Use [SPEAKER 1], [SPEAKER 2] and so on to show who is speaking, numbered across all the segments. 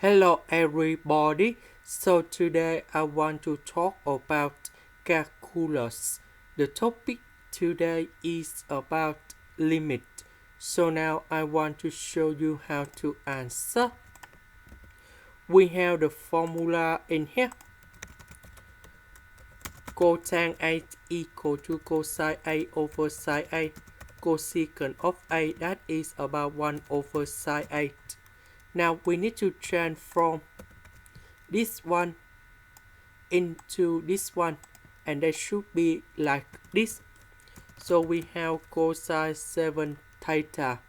[SPEAKER 1] Hello everybody. So today I want to talk about calculus. The topic today is about limit. So now I want to show you how to answer. We have the formula in here. Cosine A equal to cosine A over sine A. Cosecant of A, that is about 1 over sine A. Now we need to transform this one into this one, and they should be like this. So we have cosine 7 theta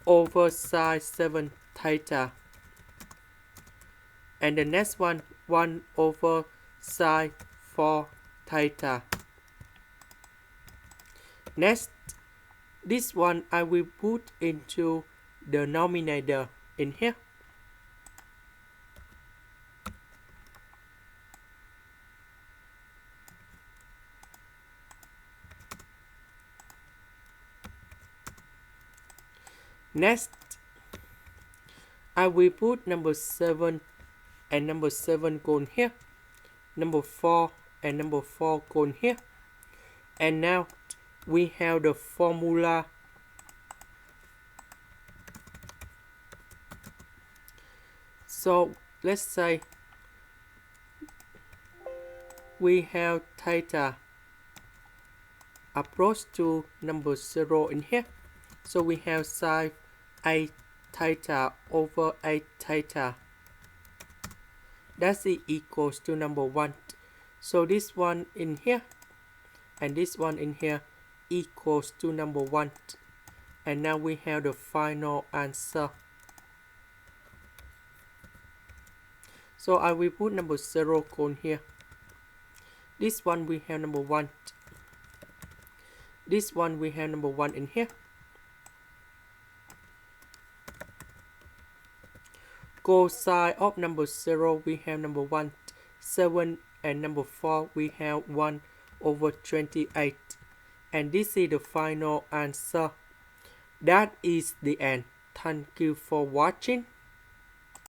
[SPEAKER 1] over sine 7 theta, and the next one 1 over sine 4 theta. Next, this one I will put into the denominator in here. Next, I will put number 7 and number 7 go in here. Number 4 and number 4 go in here. And now we have the formula. So let's say we have theta approach to number 0 in here. So we have sine 8 theta over 8 theta. That's equals to number 1. So this one in here and this one in here equals to number 1. And now we have the final answer. So I will put number 0 on here. This one we have number 1. This one we have number 1 in here. Cosine of number 0 we have number 1. 7 and number 4 we have 1 over 28. And this is the final answer. That is the end. Thank you for watching.